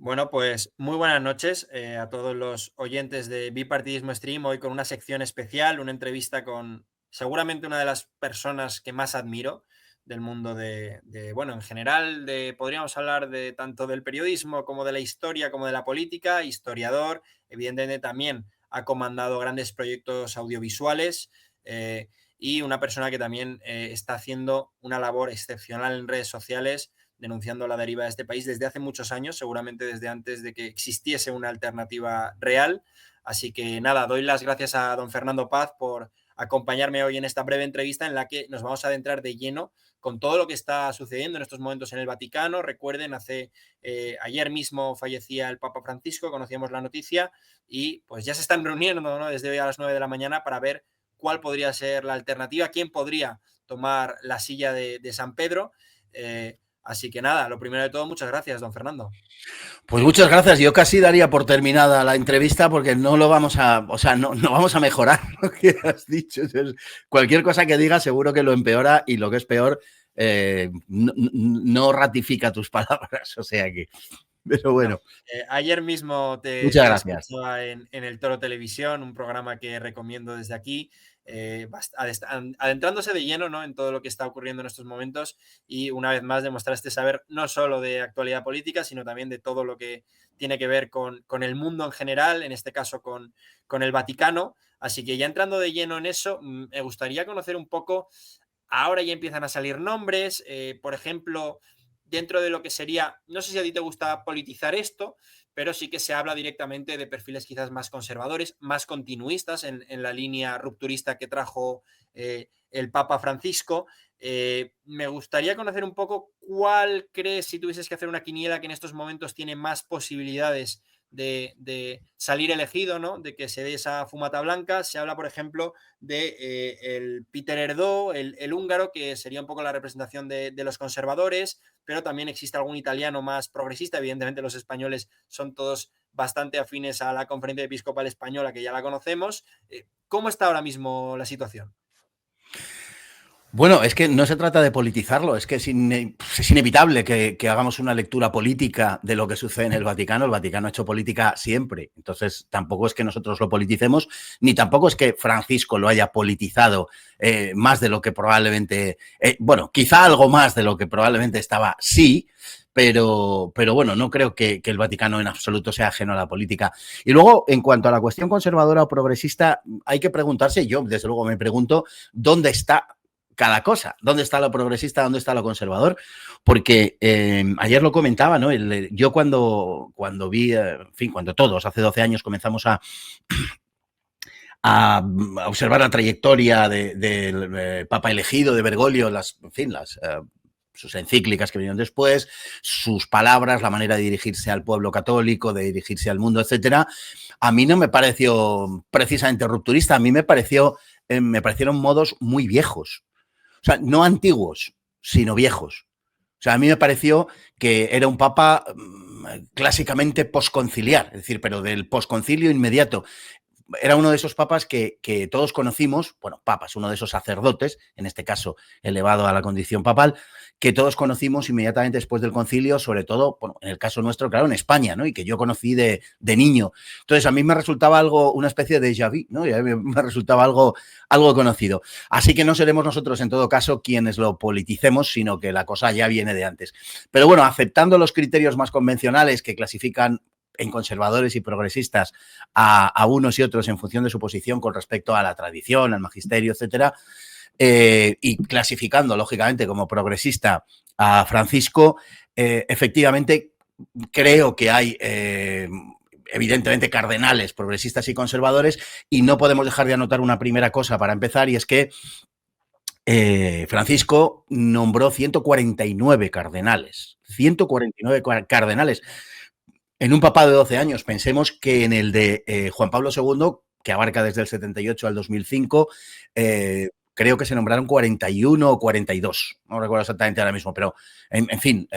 Bueno, pues muy buenas noches a todos los oyentes de Bipartidismo Stream. Hoy con una sección especial, una entrevista con seguramente una de las personas que más admiro del mundo bueno, en general, podríamos hablar de tanto del periodismo como de la historia, como de la política, historiador, evidentemente también ha comandado grandes proyectos audiovisuales y una persona que también está haciendo una labor excepcional en redes sociales denunciando la deriva de este país desde hace muchos años, seguramente desde antes de que existiese una alternativa real. Así que nada, doy las gracias a don Fernando Paz por acompañarme hoy en esta breve entrevista en la que nos vamos a adentrar de lleno con todo lo que está sucediendo en estos momentos en el Vaticano. Recuerden, ayer mismo fallecía el Papa Francisco, conocíamos la noticia y pues ya se están reuniendo, ¿no?, desde hoy a las 9 de la mañana para ver cuál podría ser la alternativa, quién podría tomar la silla de San Pedro. Así que nada, lo primero de todo, muchas gracias, don Fernando. Pues muchas gracias. Yo casi daría por terminada la entrevista porque no lo vamos a, o sea, no vamos a mejorar lo que has dicho. Entonces, cualquier cosa que digas seguro que lo empeora y lo que es peor, no ratifica tus palabras. O sea que, pero No, bueno, ayer mismo muchas te gracias. escuchaba en el Toro Televisión, un programa que recomiendo desde aquí, adentrándose de lleno, ¿no?, en todo lo que está ocurriendo en estos momentos y una vez más demostraste saber no solo de actualidad política, sino también de todo lo que tiene que ver con el mundo en general, en este caso con el Vaticano. Así que ya entrando de lleno en eso, me gustaría conocer un poco, ahora ya empiezan a salir nombres, por ejemplo, dentro de lo que sería, no sé si a ti te gusta politizar esto, pero sí que se habla directamente de perfiles quizás más conservadores, más continuistas en la línea rupturista que trajo el Papa Francisco. Me gustaría conocer un poco cuál crees, si tuvieses que hacer una quiniela, que en estos momentos tiene más posibilidades de salir elegido, ¿no?, de que se dé esa fumata blanca. Se habla, por ejemplo, de el Peter Erdó, el húngaro, que sería un poco la representación de los conservadores, pero también existe algún italiano más progresista. Evidentemente los españoles son todos bastante afines a la Conferencia Episcopal Española, que ya la conocemos. ¿Cómo está ahora mismo la situación? Bueno, es que no se trata de politizarlo, es que es inevitable que hagamos una lectura política de lo que sucede en el Vaticano. El Vaticano ha hecho política siempre, entonces tampoco es que nosotros lo politicemos, ni tampoco es que Francisco lo haya politizado más de lo que probablemente, bueno, quizá algo más de lo que probablemente estaba, sí, pero bueno, no creo que el Vaticano en absoluto sea ajeno a la política. Y luego, en cuanto a la cuestión conservadora o progresista, hay que preguntarse, yo desde luego me pregunto, ¿dónde está cada cosa? ¿Dónde está lo progresista? ¿Dónde está lo conservador? Porque ayer lo comentaba, ¿no? Yo cuando vi, en fin, cuando todos, hace 12 años, comenzamos a observar la trayectoria del Papa elegido, de Bergoglio, en fin, sus encíclicas que vinieron después, sus palabras, la manera de dirigirse al pueblo católico, de dirigirse al mundo, etcétera, a mí no me pareció precisamente rupturista, a mí me parecieron modos muy viejos. O sea, no antiguos, sino viejos. O sea, a mí me pareció que era un papa clásicamente posconciliar, es decir, pero del posconcilio inmediato. Era uno de esos papas que todos conocimos, bueno, papas, uno de esos sacerdotes, en este caso elevado a la condición papal, que todos conocimos inmediatamente después del concilio, sobre todo, bueno, en el caso nuestro, claro, en España, ¿no? Y que yo conocí de niño. Entonces, a mí me resultaba algo, una especie de déjà vu, ¿no? Y a mí me resultaba algo conocido. Así que no seremos nosotros, en todo caso, quienes lo politicemos, sino que la cosa ya viene de antes. Pero bueno, aceptando los criterios más convencionales que clasifican en conservadores y progresistas a unos y otros en función de su posición con respecto a la tradición, al magisterio, etcétera, y clasificando, lógicamente, como progresista a Francisco, efectivamente creo que hay evidentemente cardenales, progresistas y conservadores, y no podemos dejar de anotar una primera cosa para empezar, y es que Francisco nombró 149 cardenales. 149 cardenales en un papado de 12 años. Pensemos que en el de Juan Pablo II, que abarca desde el 78 al 2005, creo que se nombraron 41 o 42, no recuerdo exactamente ahora mismo, pero en fin,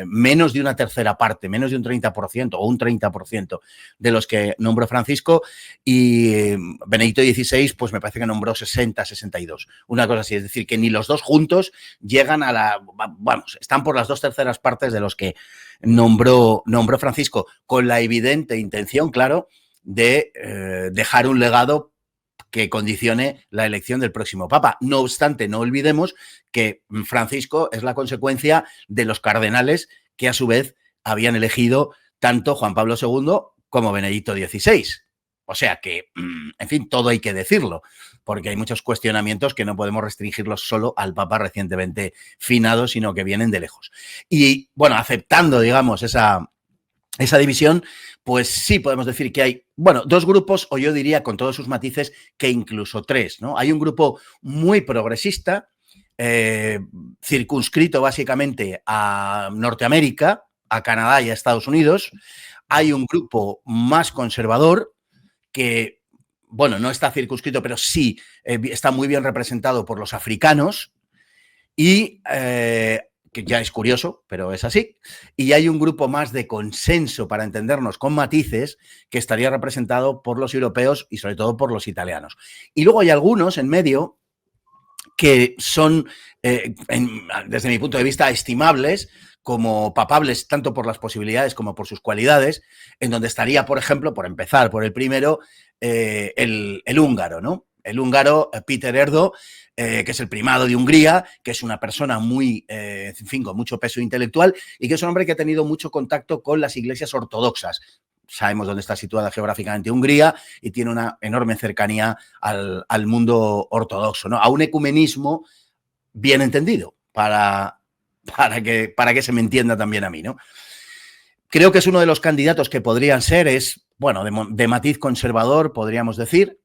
menos de una tercera parte, menos de un 30% o un 30% de los que nombró Francisco, y Benedicto XVI pues me parece que nombró 60, 62, una cosa así, es decir, que ni los dos juntos llegan a vamos, están por las 2/3 partes de los que nombró Francisco, con la evidente intención, claro, de dejar un legado que condicione la elección del próximo Papa. No obstante, no olvidemos que Francisco es la consecuencia de los cardenales que a su vez habían elegido tanto Juan Pablo II como Benedicto XVI. O sea que, en fin, todo hay que decirlo, porque hay muchos cuestionamientos que no podemos restringirlos solo al Papa recientemente finado, sino que vienen de lejos. Y, bueno, aceptando, digamos, esa división, pues sí podemos decir que hay, bueno, dos grupos, o yo diría con todos sus matices, que incluso tres, ¿no? Hay un grupo muy progresista, circunscrito básicamente a Norteamérica, a Canadá y a Estados Unidos. Hay un grupo más conservador que, bueno, no está circunscrito, pero sí está muy bien representado por los africanos. Y que ya es curioso, pero es así. Y hay un grupo más de consenso, para entendernos con matices, que estaría representado por los europeos y sobre todo por los italianos. Y luego hay algunos en medio que son, desde mi punto de vista, estimables, como papables tanto por las posibilidades como por sus cualidades, en donde estaría, por ejemplo, por empezar por el primero, el húngaro, ¿no? El húngaro Péter Erdő, que es el primado de Hungría, que es una persona muy, en fin, con mucho peso intelectual y que es un hombre que ha tenido mucho contacto con las iglesias ortodoxas. Sabemos dónde está situada geográficamente Hungría y tiene una enorme cercanía al mundo ortodoxo, ¿no? A un ecumenismo bien entendido, para que se me entienda también a mí, ¿no? Creo que es uno de los candidatos que podrían ser, es, bueno, de matiz conservador, podríamos decir.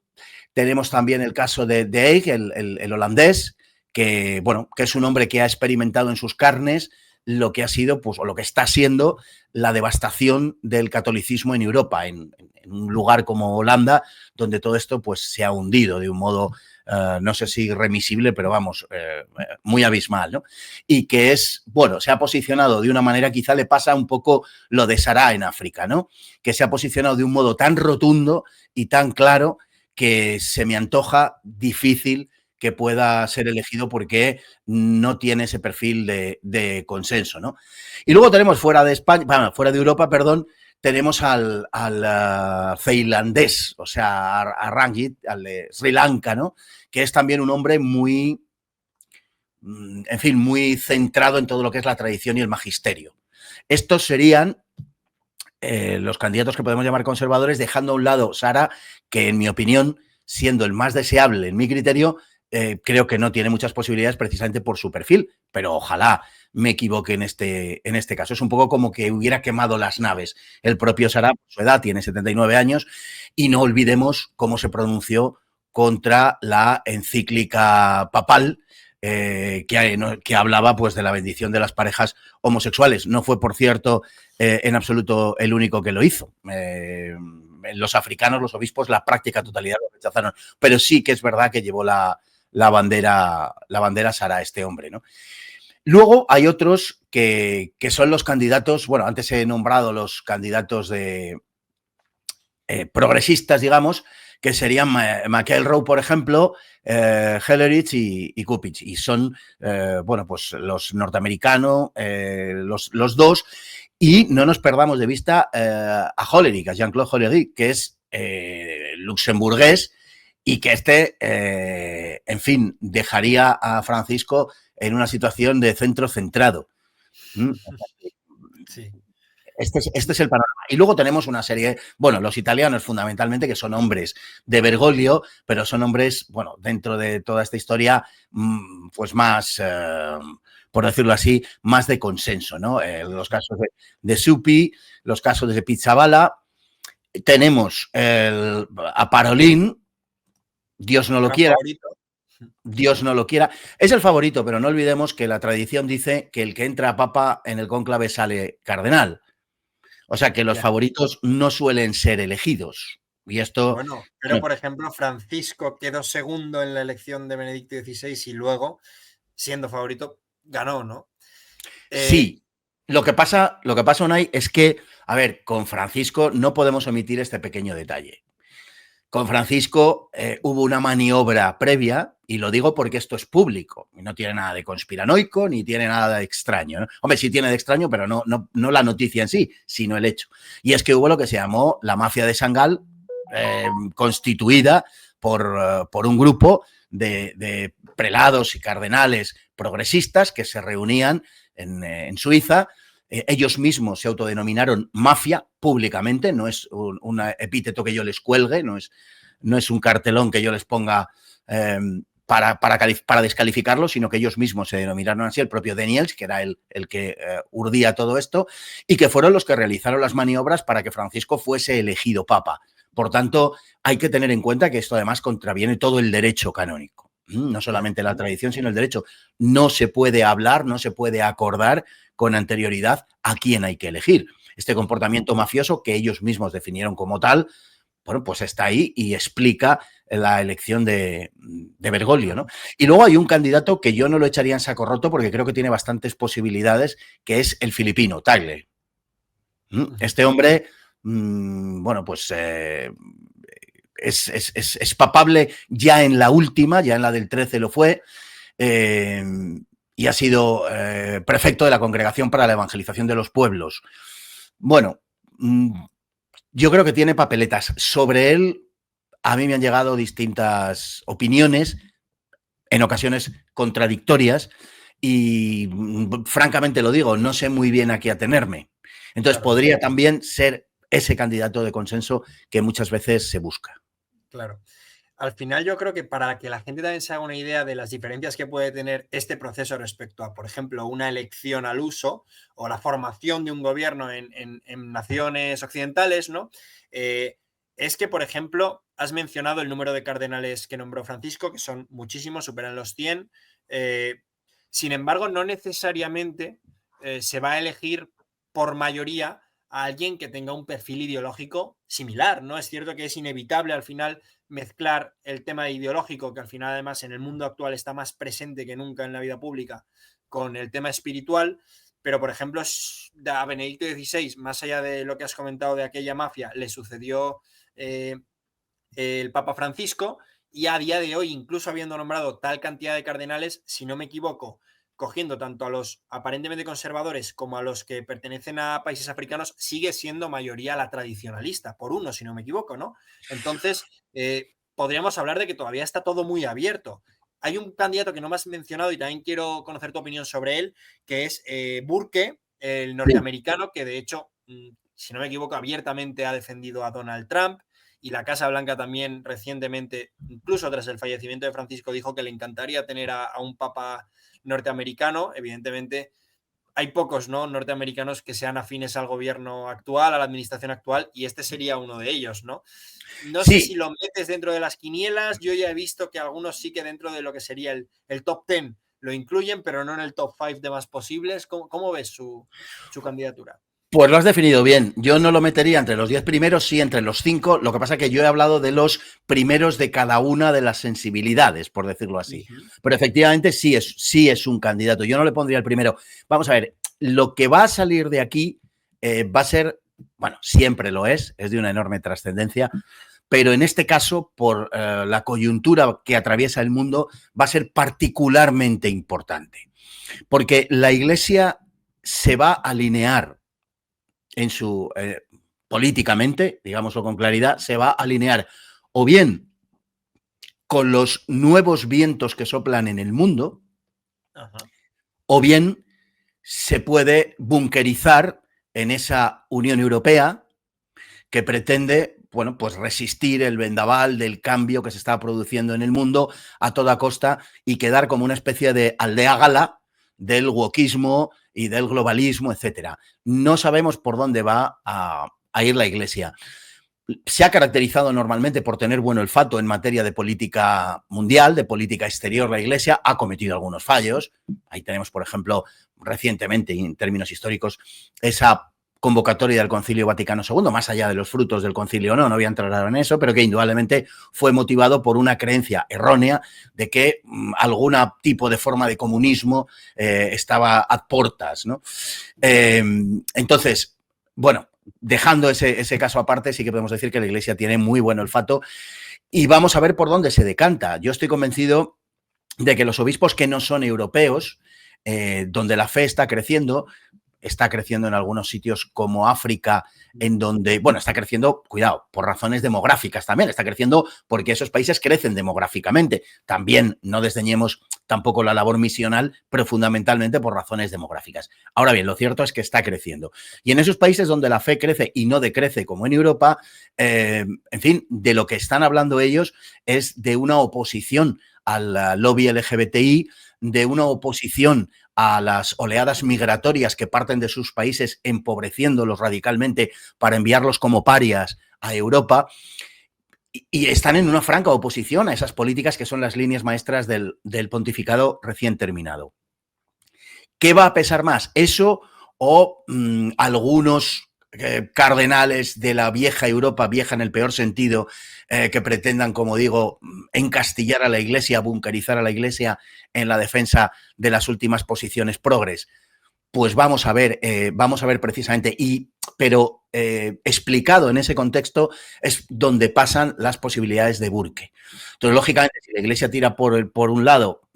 Tenemos también el caso de Eyck, el holandés, que, bueno, que es un hombre que ha experimentado en sus carnes lo que ha sido, pues, o lo que está siendo la devastación del catolicismo en Europa, en un lugar como Holanda, donde todo esto pues se ha hundido de un modo, no sé si irremisible, pero vamos, muy abismal, ¿no? Y que es, bueno, se ha posicionado de una manera, quizá le pasa un poco lo de Sará en África, ¿no? Que se ha posicionado de un modo tan rotundo y tan claro que se me antoja difícil que pueda ser elegido porque no tiene ese perfil de consenso, ¿no? Y luego tenemos fuera de España, bueno, fuera de Europa, perdón, tenemos al tailandés, o sea, a Ranjit, al de Sri Lanka, ¿no? Que es también un hombre muy, en fin, muy centrado en todo lo que es la tradición y el magisterio. Estos serían los candidatos que podemos llamar conservadores, dejando a un lado Sara, que en mi opinión, siendo el más deseable en mi criterio, creo que no tiene muchas posibilidades precisamente por su perfil, pero ojalá me equivoque en este caso. Es un poco como que hubiera quemado las naves. El propio Sara, por su edad, tiene 79 años, y no olvidemos cómo se pronunció contra la encíclica papal que hablaba pues de la bendición de las parejas homosexuales. No fue, por cierto, en absoluto el único que lo hizo. Los africanos, los obispos, la práctica totalidad lo rechazaron, pero sí que es verdad que llevó la bandera Sara, este hombre, ¿no? Luego hay otros que son los candidatos, bueno, antes he nombrado los candidatos de progresistas, digamos, que serían McElroy, por ejemplo, Hellerich y Kupich. Y son, bueno, pues los norteamericanos, los dos. Y no nos perdamos de vista a Hollerich, a Jean-Claude Hollerich, que es luxemburgués y que en fin, dejaría a Francisco en una situación de centro centrado. Sí. Este es el panorama. Y luego tenemos una serie, bueno, los italianos fundamentalmente, que son hombres de Bergoglio, pero son hombres, bueno, dentro de toda esta historia, pues más, por decirlo así, más de consenso, ¿no? Los casos de Suppi, los casos de Pizzaballa. Tenemos a Parolin, Dios no lo quiera. Dios no lo quiera. Es el favorito, pero no olvidemos que la tradición dice que el que entra a papa en el cónclave sale cardenal. O sea que los favoritos no suelen ser elegidos. Y esto... Bueno, pero por ejemplo, Francisco quedó segundo en la elección de Benedicto XVI y luego, siendo favorito, ganó, ¿no? Sí, lo que pasa, Unai, es que, a ver, con Francisco no podemos omitir este pequeño detalle. Con Francisco hubo una maniobra previa, y lo digo porque esto es público, y no tiene nada de conspiranoico, ni tiene nada de extraño, ¿no? Hombre, sí tiene de extraño, pero no la noticia en sí, sino el hecho. Y es que hubo lo que se llamó la mafia de Sangal, constituida por un grupo de prelados y cardenales progresistas que se reunían en Suiza. Ellos mismos se autodenominaron mafia públicamente, no es un epíteto que yo les cuelgue, no es un cartelón que yo les ponga para descalificarlo, sino que ellos mismos se denominaron así, el propio Daniels, que era el que urdía todo esto, y que fueron los que realizaron las maniobras para que Francisco fuese elegido papa. Por tanto, hay que tener en cuenta que esto además contraviene todo el derecho canónico. No solamente la tradición, sino el derecho. No se puede hablar, no se puede acordar con anterioridad a quién hay que elegir. Este comportamiento mafioso, que ellos mismos definieron como tal, bueno, pues está ahí y explica la elección de Bergoglio, ¿no? Y luego hay un candidato que yo no lo echaría en saco roto porque creo que tiene bastantes posibilidades, que es el filipino, Tagle. Este hombre, bueno, pues es papable ya en la última, ya en la del 13 lo fue, y ha sido prefecto de la Congregación para la Evangelización de los Pueblos. Bueno, yo creo que tiene papeletas. Sobre él, a mí me han llegado distintas opiniones, en ocasiones contradictorias, y francamente lo digo, no sé muy bien a qué atenerme. Entonces, claro, podría también ser ese candidato de consenso que muchas veces se busca. Claro. Al final yo creo que para que la gente también se haga una idea de las diferencias que puede tener este proceso respecto a, por ejemplo, una elección al uso o la formación de un gobierno en naciones occidentales, ¿no? Es que, por ejemplo, has mencionado el número de cardenales que nombró Francisco, que son muchísimos, superan los 100. Sin embargo, no necesariamente se va a elegir por mayoría a alguien que tenga un perfil ideológico similar, ¿no? Es cierto que es inevitable al final mezclar el tema ideológico, que al final además en el mundo actual está más presente que nunca en la vida pública, con el tema espiritual, pero por ejemplo a Benedicto XVI, más allá de lo que has comentado de aquella mafia, le sucedió el Papa Francisco, y a día de hoy, incluso habiendo nombrado tal cantidad de cardenales, si no me equivoco, cogiendo tanto a los aparentemente conservadores como a los que pertenecen a países africanos, sigue siendo mayoría la tradicionalista, por uno, si no me equivoco, ¿no? Entonces, podríamos hablar de que todavía está todo muy abierto. Hay un candidato que no me has mencionado y también quiero conocer tu opinión sobre él, que es Burke, el norteamericano, que de hecho, si no me equivoco, abiertamente ha defendido a Donald Trump. Y la Casa Blanca también recientemente, incluso tras el fallecimiento de Francisco, dijo que le encantaría tener a un papa norteamericano. Evidentemente, hay pocos, ¿no?, norteamericanos que sean afines al gobierno actual, a la administración actual, y este sería uno de ellos, ¿no? No sé si lo metes dentro de las quinielas. Yo ya he visto que algunos sí que dentro de lo que sería el top 10 lo incluyen, pero no en el top 5 de más posibles. ¿Cómo ves su candidatura? Pues lo has definido bien. Yo no lo metería entre los 10 primeros, sí entre los 5. Lo que pasa es que yo he hablado de los primeros de cada una de las sensibilidades, por decirlo así. Pero efectivamente sí es un candidato. Yo no le pondría el primero. Vamos a ver, lo que va a salir de aquí va a ser, bueno, siempre lo es de una enorme trascendencia, pero en este caso, por la coyuntura que atraviesa el mundo, va a ser particularmente importante. Porque la Iglesia se va a alinear en su políticamente, digámoslo con claridad, se va a alinear o bien con los nuevos vientos que soplan en el mundo, o bien se puede bunkerizar en esa Unión Europea que pretende, bueno, pues resistir el vendaval del cambio que se está produciendo en el mundo a toda costa y quedar como una especie de aldea gala del wokismo y del globalismo, etcétera. No sabemos por dónde va a ir la Iglesia. Se ha caracterizado normalmente por tener buen olfato en materia de política mundial, de política exterior. La Iglesia ha cometido algunos fallos. Ahí tenemos, por ejemplo, recientemente, en términos históricos, esa convocatoria del Concilio Vaticano II, más allá de los frutos del concilio no voy a entrar ahora en eso, pero que indudablemente fue motivado por una creencia errónea de que algún tipo de forma de comunismo estaba a portas, ¿no? Entonces, bueno, dejando ese caso aparte, sí que podemos decir que la Iglesia tiene muy buen olfato y vamos a ver por dónde se decanta. Yo estoy convencido de que los obispos que no son europeos, donde la fe está creciendo en algunos sitios como África, en donde, bueno, está creciendo, cuidado, por razones demográficas también, está creciendo porque esos países crecen demográficamente. También no desdeñemos tampoco la labor misional, pero fundamentalmente por razones demográficas. Ahora bien, lo cierto es que está creciendo. Y en esos países donde la fe crece y no decrece, como en Europa, en fin, de lo que están hablando ellos es de una oposición al lobby LGBTI, de una oposición a las oleadas migratorias que parten de sus países, empobreciéndolos radicalmente para enviarlos como parias a Europa, y están en una franca oposición a esas políticas que son las líneas maestras del pontificado recién terminado. ¿Qué va a pesar más? ¿Eso o algunos cardenales de la vieja Europa, vieja en el peor sentido, que pretendan, como digo, encastillar a la Iglesia, bunkerizar a la Iglesia en la defensa de las últimas posiciones progres? Pues vamos a ver precisamente, pero explicado en ese contexto es donde pasan las posibilidades de Burke. Entonces, lógicamente, si la Iglesia tira por un lado,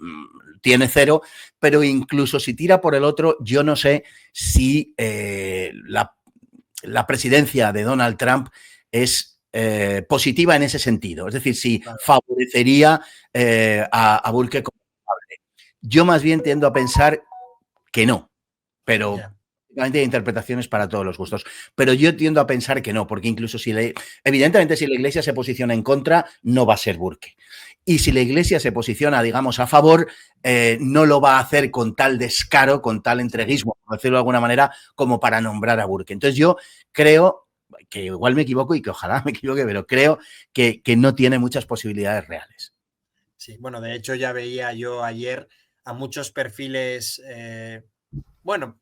tiene 0, pero incluso si tira por el otro, yo no sé si la presidencia de Donald Trump es positiva en ese sentido. Es decir, si favorecería a Burke como culpable. Yo más bien tiendo a pensar que no, pero hay interpretaciones para todos los gustos. Pero yo tiendo a pensar que no, porque incluso evidentemente si la Iglesia se posiciona en contra, no va a ser Burke. Y si la Iglesia se posiciona, digamos, a favor, no lo va a hacer con tal descaro, con tal entreguismo, por decirlo de alguna manera, como para nombrar a Burke. Entonces yo creo, que igual me equivoco y que ojalá me equivoque, pero creo que no tiene muchas posibilidades reales. Sí, bueno, de hecho ya veía yo ayer a muchos perfiles,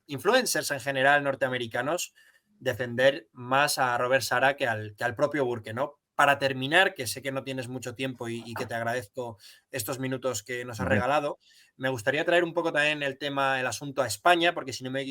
influencers en general norteamericanos, defender más a Robert Sarah que al propio Burke, ¿no? Para terminar, que sé que no tienes mucho tiempo y que te agradezco estos minutos que nos has regalado, me gustaría traer un poco también el asunto a España, porque si no me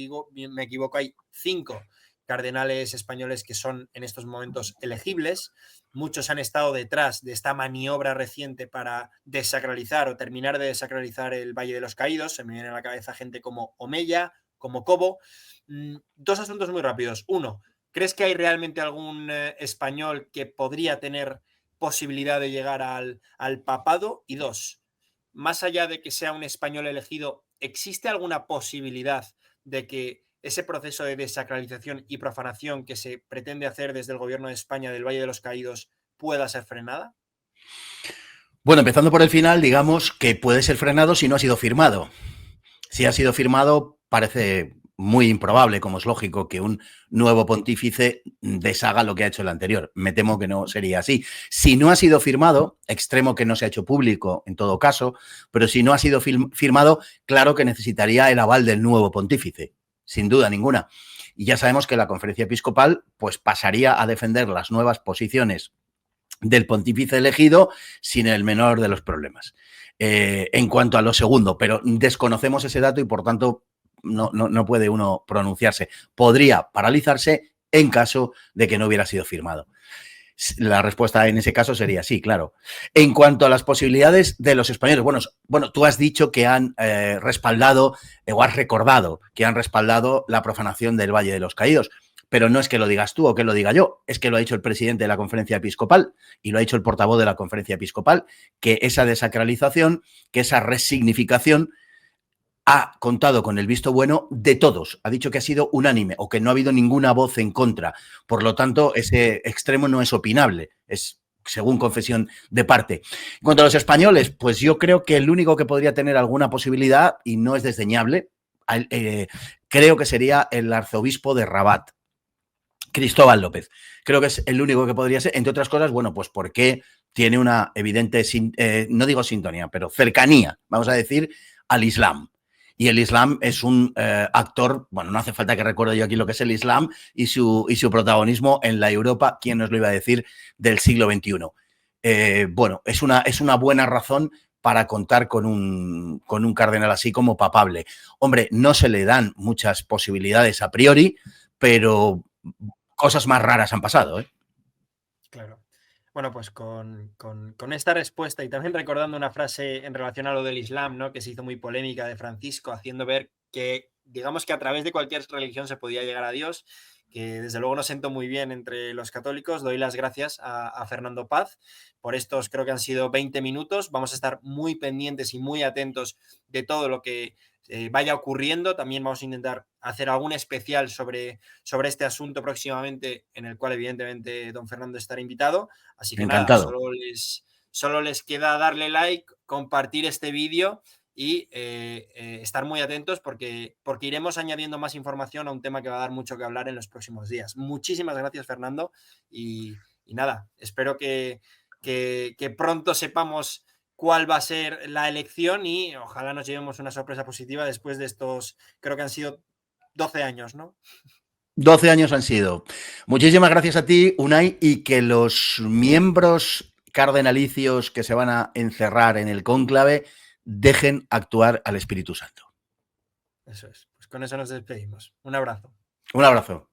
equivoco hay 5 cardenales españoles que son en estos momentos elegibles. Muchos han estado detrás de esta maniobra reciente para desacralizar o terminar de desacralizar el Valle de los Caídos. Se me viene a la cabeza gente como Omeya, como Cobo. 2 asuntos muy rápidos. Uno, ¿crees que hay realmente algún español que podría tener posibilidad de llegar al papado? Y 2, más allá de que sea un español elegido, ¿existe alguna posibilidad de que ese proceso de desacralización y profanación que se pretende hacer desde el gobierno de España del Valle de los Caídos pueda ser frenada? Bueno, empezando por el final, digamos que puede ser frenado si no ha sido firmado. Si ha sido firmado, parece muy improbable, como es lógico, que un nuevo pontífice deshaga lo que ha hecho el anterior. Me temo que no sería así. Si no ha sido firmado, extremo que no se ha hecho público en todo caso, pero si no ha sido firmado, claro que necesitaría el aval del nuevo pontífice, sin duda ninguna. Y ya sabemos que la conferencia episcopal pues pasaría a defender las nuevas posiciones del pontífice elegido sin el menor de los problemas. En cuanto a lo segundo, pero desconocemos ese dato y por tanto no puede uno pronunciarse. Podría paralizarse en caso de que no hubiera sido firmado. La respuesta en ese caso sería sí, claro. En cuanto a las posibilidades de los españoles, bueno, tú has dicho que han respaldado o has recordado que han respaldado la profanación del Valle de los Caídos. Pero no es que lo digas tú o que lo diga yo, es que lo ha dicho el presidente de la conferencia episcopal y lo ha dicho el portavoz de la conferencia episcopal, que esa desacralización, que esa resignificación ha contado con el visto bueno de todos. Ha dicho que ha sido unánime o que no ha habido ninguna voz en contra. Por lo tanto, ese extremo no es opinable, es según confesión de parte. En cuanto a los españoles, pues yo creo que el único que podría tener alguna posibilidad, y no es desdeñable, creo que sería el arzobispo de Rabat, Cristóbal López. Creo que es el único que podría ser, entre otras cosas, bueno, pues porque tiene una evidente, no digo sintonía, pero cercanía, vamos a decir, al Islam. Y el Islam es un actor, bueno, no hace falta que recuerde yo aquí lo que es el Islam y su protagonismo en la Europa, ¿quién nos lo iba a decir?, del siglo XXI. Bueno, es una buena razón para contar con un cardenal así como papable. Hombre, no se le dan muchas posibilidades a priori, pero cosas más raras han pasado, ¿eh? Claro. Bueno, pues con esta respuesta y también recordando una frase en relación a lo del Islam, ¿no? Que se hizo muy polémica de Francisco, haciendo ver que, digamos que a través de cualquier religión se podía llegar a Dios, que desde luego no sentó muy bien entre los católicos. Doy las gracias a Fernando Paz por estos, creo que han sido 20 minutos. Vamos a estar muy pendientes y muy atentos de todo lo que vaya ocurriendo. También vamos a intentar hacer algún especial sobre este asunto próximamente, en el cual evidentemente don Fernando estará invitado. Así que nada, Encantado. solo les queda darle like, compartir este vídeo y estar muy atentos porque iremos añadiendo más información a un tema que va a dar mucho que hablar en los próximos días. Muchísimas gracias, Fernando, y nada, espero que pronto sepamos cuál va a ser la elección y ojalá nos llevemos una sorpresa positiva después de estos, creo que han sido 12 años, ¿no? 12 años han sido. Muchísimas gracias a ti, Unai, y que los miembros cardenalicios que se van a encerrar en el cónclave dejen actuar al Espíritu Santo. Eso es. Pues con eso nos despedimos. Un abrazo. Un abrazo.